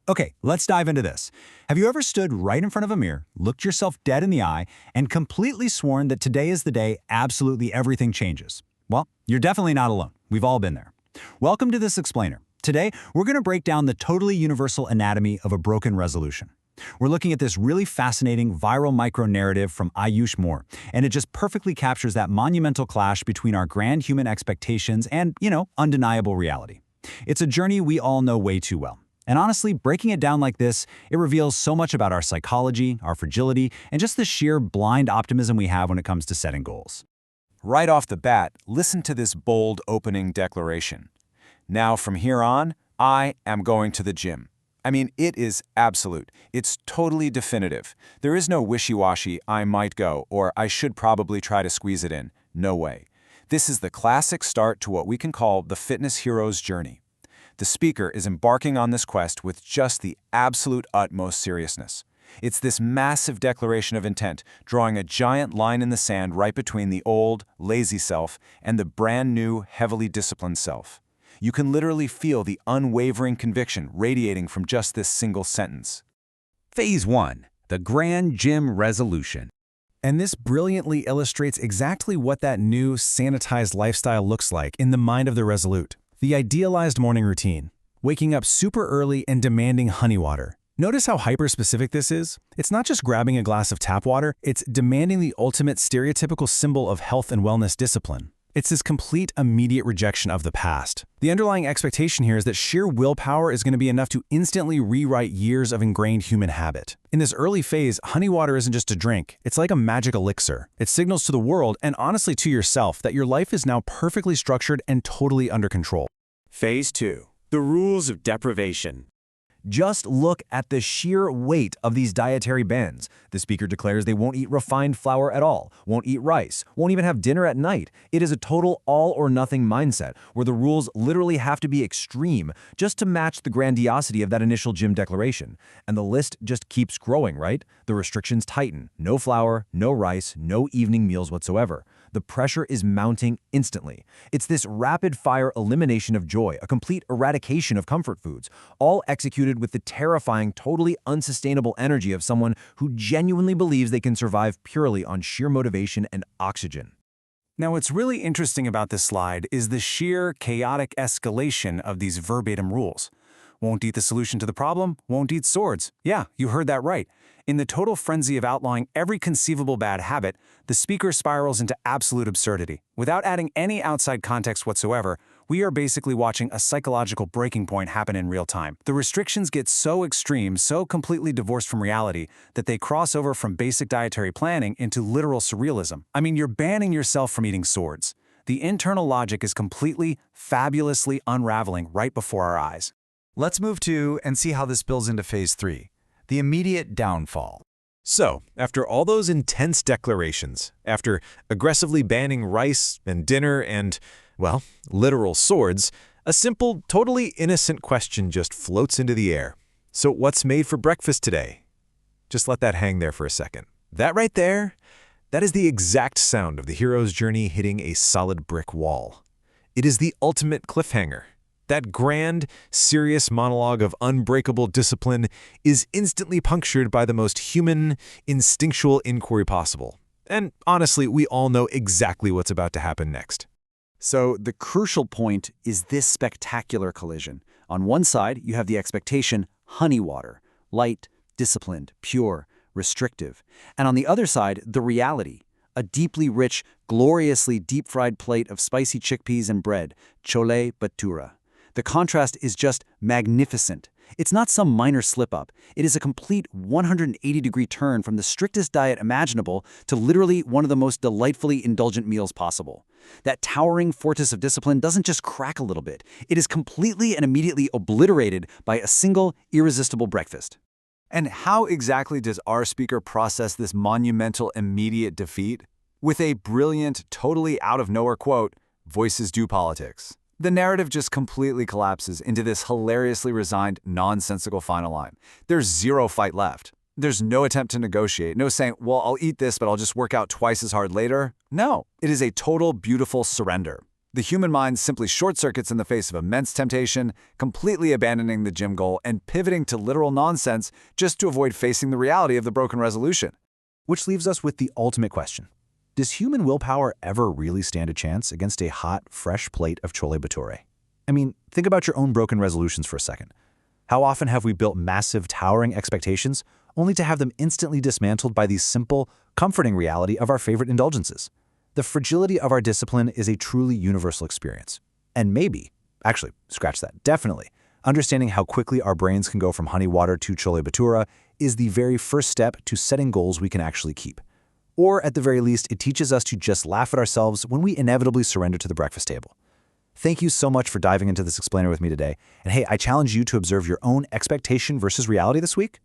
Okay, let's dive into this. Have you ever stood right in front of a mirror, looked yourself dead in the eye, and completely sworn that today is the day absolutely everything changes? Well, you're definitely not alone. We've all been there. Welcome to This Explainer. Today, we're going to break down the totally universal anatomy of a broken resolution. We're looking at this really fascinating viral micro-narrative from Ayush Moore, and it just perfectly captures that monumental clash between our grand human expectations and, undeniable reality. It's a journey we all know way too well. And honestly, breaking it down like this, it reveals so much about our psychology, our fragility, and just the sheer blind optimism we have when it comes to setting goals. Right off the bat, listen to this bold opening declaration. Now, from here on, I am going to the gym. I mean, it is absolute. It's totally definitive. There is no wishy-washy, I might go, or I should probably try to squeeze it in. No way. This is the classic start to what we can call the fitness hero's journey. The speaker is embarking on this quest with just the absolute utmost seriousness. It's this massive declaration of intent, drawing a giant line in the sand right between the old, lazy self and the brand new, heavily disciplined self. You can literally feel the unwavering conviction radiating from just this single sentence. Phase 1. The Grand Gym Resolution. And this brilliantly illustrates exactly what that new, sanitized lifestyle looks like in the mind of the resolute. The idealized morning routine. Waking up super early and demanding honey water. Notice how hyper-specific this is? It's not just grabbing a glass of tap water, it's demanding the ultimate stereotypical symbol of health and wellness discipline. It's this complete, immediate rejection of the past. The underlying expectation here is that sheer willpower is going to be enough to instantly rewrite years of ingrained human habit. In this early phase, honey water isn't just a drink. It's like a magic elixir. It signals to the world, and honestly to yourself, that your life is now perfectly structured and totally under control. Phase 2. The rules of deprivation. Just look at the sheer weight of these dietary bans. The speaker declares they won't eat refined flour at all, won't eat rice, won't even have dinner at night. It is a total all-or-nothing mindset, where the rules literally have to be extreme just to match the grandiosity of that initial gym declaration. And the list just keeps growing, right? The restrictions tighten. No flour, no rice, no evening meals whatsoever. The pressure is mounting instantly. It's this rapid-fire elimination of joy, a complete eradication of comfort foods, all executed with the terrifying, totally unsustainable energy of someone who genuinely believes they can survive purely on sheer motivation and oxygen. Now, what's really interesting about this slide is the sheer chaotic escalation of these verbatim rules. Won't eat the solution to the problem, won't eat swords. Yeah, you heard that right. In the total frenzy of outlawing every conceivable bad habit, the speaker spirals into absolute absurdity. Without adding any outside context whatsoever, we are basically watching a psychological breaking point happen in real time. The restrictions get so extreme, so completely divorced from reality, that they cross over from basic dietary planning into literal surrealism. I mean, you're banning yourself from eating swords. The internal logic is completely, fabulously unraveling right before our eyes. Let's move to and see how this spills into Phase 3, the immediate downfall. So, after all those intense declarations, after aggressively banning rice and dinner and, well, literal swords, a simple, totally innocent question just floats into the air. So what's made for breakfast today? Just let that hang there for a second. That right there, that is the exact sound of the hero's journey hitting a solid brick wall. It is the ultimate cliffhanger. That grand, serious monologue of unbreakable discipline is instantly punctured by the most human, instinctual inquiry possible. And honestly, we all know exactly what's about to happen next. So the crucial point is this spectacular collision. On one side, you have the expectation, honey water, light, disciplined, pure, restrictive. And on the other side, the reality, a deeply rich, gloriously deep-fried plate of spicy chickpeas and bread, chole bhatura. The contrast is just magnificent. It's not some minor slip-up. It is a complete 180-degree turn from the strictest diet imaginable to literally one of the most delightfully indulgent meals possible. That towering fortress of discipline doesn't just crack a little bit. It is completely and immediately obliterated by a single, irresistible breakfast. And how exactly does our speaker process this monumental immediate defeat? With a brilliant, totally out-of-nowhere quote, "Voices do politics." The narrative just completely collapses into this hilariously resigned, nonsensical final line. There's zero fight left. There's no attempt to negotiate, no saying, well, I'll eat this, but I'll just work out twice as hard later. No, it is a total, beautiful surrender. The human mind simply short-circuits in the face of immense temptation, completely abandoning the gym goal and pivoting to literal nonsense just to avoid facing the reality of the broken resolution. Which leaves us with the ultimate question. Does human willpower ever really stand a chance against a hot, fresh plate of chole bhature? I mean, think about your own broken resolutions for a second. How often have we built massive, towering expectations only to have them instantly dismantled by the simple, comforting reality of our favorite indulgences? The fragility of our discipline is a truly universal experience. And maybe, actually, scratch that, definitely, understanding how quickly our brains can go from honey water to chole bhatura is the very first step to setting goals we can actually keep. Or at the very least, it teaches us to just laugh at ourselves when we inevitably surrender to the breakfast table. Thank you so much for diving into this explainer with me today. And hey, I challenge you to observe your own expectation versus reality this week.